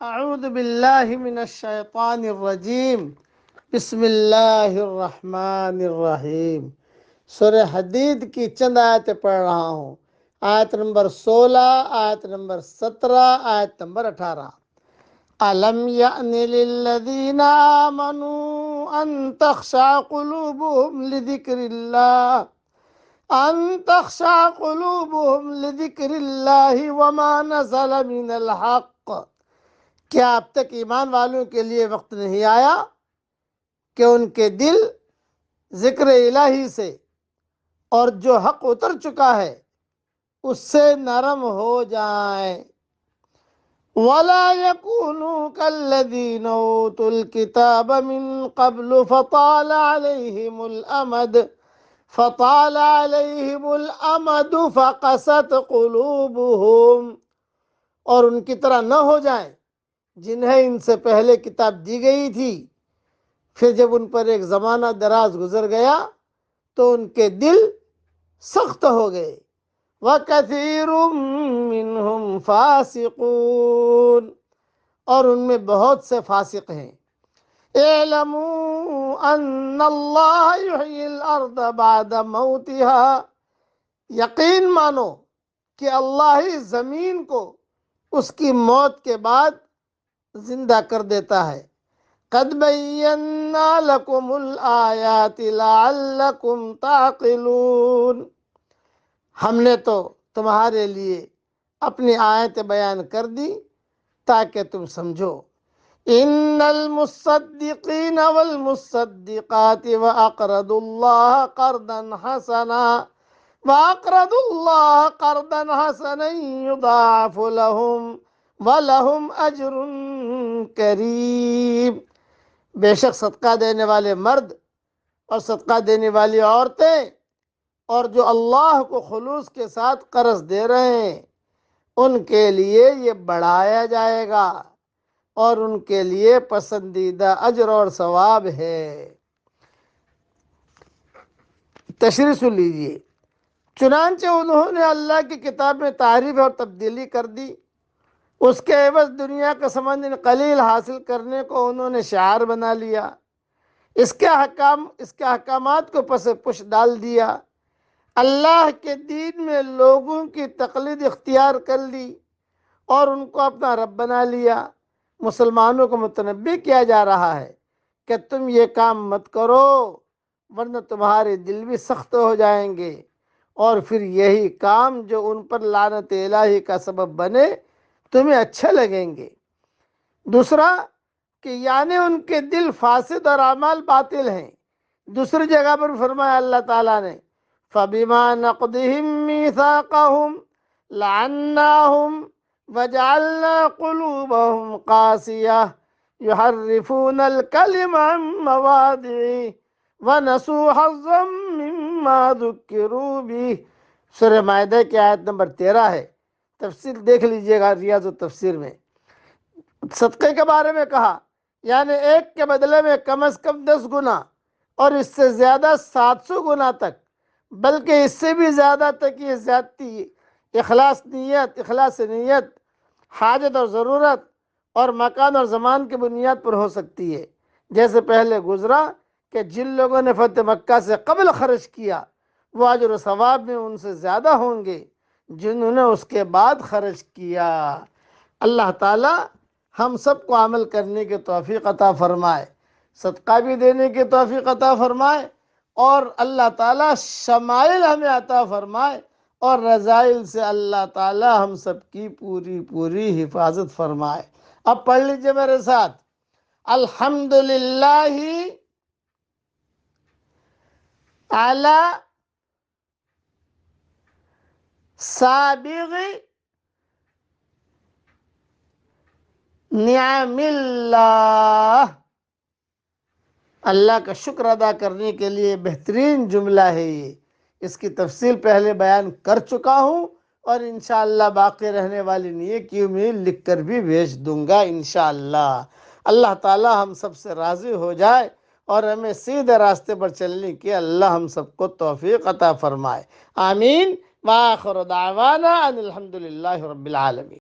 اعوذ باللہ من الشیطان الرجیم بسم اللہ الرحمن الرحیم۔ سورہ حدید کی چند آیتیں پڑھ رہا ہوں۔ آیت نمبر 16، آیت نمبر 17، آیت نمبر 18۔ أَلَمْ يَأْنِ لِلَّذِينَ آمَنُوا أَن تَخْشَعَ قُلُوبُهُمْ لِذِكْرِ اللَّهِ وَمَا نَزَلَ مِنَ الْحَقِّ۔ کیا اب تک ایمان والوں کے لیے وقت نہیں آیا کہ ان کے دل ذکر الہی سے اور جو حق اتر چکا ہے اس سے نرم ہو جائیں۔ وَلَا يَكُونُوا كَالَّذِينَ أُوتُوا الْكِتَابَ مِن قَبْلُ فَطَالَ عَلَيْهِمُ الْأَمَدُ فَقَسَتْ قُلُوبُهُمْ، اور ان کی طرح نہ ہو جائیں جنہیں ان سے پہلے کتاب دی گئی تھی، پھر جب ان پر ایک زمانہ دراز گزر گیا تو ان کے دل سخت ہو گئے۔ وَكَثِيرٌ مِّنْهُمْ فَاسِقُونَ، اور ان میں بہت سے فاسق ہیں۔ اعلموا ان اللہ یحیی الارض بعد موتها، یقین مانو کہ اللہ ہی زمین کو اس کی موت کے بعد زندہ کر دیتا ہے۔ قد بینا لکم الآیات لعلکم تعقلون، ہم نے تو تمہارے لیے اپنی آیتیں بیان کر دی تاکہ تم سمجھو۔ ان المصدقین والمصدقات وَأَقْرَضُوا اللَّهَ قَرْضًا حَسَنًا يُضَاعَفُ لَهُمْ وَلَهُمْ أَجْرٌ کریم، بے شک صدقہ دینے والے مرد اور صدقہ دینے والی عورتیں اور جو اللہ کو خلوص کے ساتھ قرض دے رہے ہیں ان کے لیے یہ بڑھایا جائے گا اور ان کے لیے پسندیدہ اجر اور ثواب ہے۔ تشریح سن لیجیے۔ چنانچہ انہوں نے اللہ کی کتاب میں تحریف اور تبدیلی کر دی، اس کے عوض دنیا کا ثمن قلیل حاصل کرنے کو انہوں نے شعار بنا لیا، اس کے احکامات کو پس پش ڈال دیا، اللہ کے دین میں لوگوں کی تقلید اختیار کر لی اور ان کو اپنا رب بنا لیا۔ مسلمانوں کو متنبہ کیا جا رہا ہے کہ تم یہ کام مت کرو ورنہ تمہارے دل بھی سخت ہو جائیں گے اور پھر یہی کام جو ان پر لعنت الہی کا سبب بنے تمہیں اچھے لگیں گے۔ دوسرا کہ یعنی ان کے دل فاسد اور اعمال باطل ہیں۔ دوسری جگہ پر فرمایا اللہ تعالیٰ نے فَبِمَا نَقْضِهِم مِّيثَاقَهُمْ لَعَنَّاهُمْ وَجَعَلْنَا قُلُوبَهُمْ قَاسِيَةً يُحَرِّفُونَ الْكَلِمَ عَن مَّوَاضِعِهِ وَنَسُوا حَظًّا مِّمَّا ذُكِّرُوا بِهِ۔ سورہ مائدہ کی آیت نمبر 13 ہے، تفسیر دیکھ لیجئے گا ریاض التفسیر میں۔ صدقے کے بارے میں کہا یعنی ایک کے بدلے میں کم از کم 10 گنا اور اس سے زیادہ 700 گنا تک، بلکہ اس سے بھی زیادہ تک یہ زیادتی اخلاص نیت، حاجت اور ضرورت اور مکان اور زمان کی بنیاد پر ہو سکتی ہے، جیسے پہلے گزرا کہ جن لوگوں نے فتح مکہ سے قبل خرچ کیا وہ اجر و ثواب میں ان سے زیادہ ہوں گے جنہوں نے اس کے بعد خرچ کیا۔ اللہ تعالی ہم سب کو عمل کرنے کی توفیق عطا فرمائے، صدقہ بھی دینے کی توفیق عطا فرمائے اور اللہ تعالی شمائل ہمیں عطا فرمائے اور رذائل سے اللہ تعالی ہم سب کی پوری حفاظت فرمائے۔ اب پڑھ لیجئے میرے ساتھ، الحمدللہ علی سابغ نعم اللہ، اللہ کا شکر ادا کرنے کے لیے بہترین جملہ ہے یہ، اس کی تفصیل پہلے بیان کر چکا ہوں اور انشاءاللہ باقی رہنے والی نیکیوں میں لکھ کر بھی بھیج دوں گا انشاءاللہ۔ اللہ تعالی ہم سب سے راضی ہو جائے اور ہمیں سیدھے راستے پر چلنے کی اللہ ہم سب کو توفیق عطا فرمائے، آمین۔ وآخر دعوانا ان الحمدللہ رب العالمین۔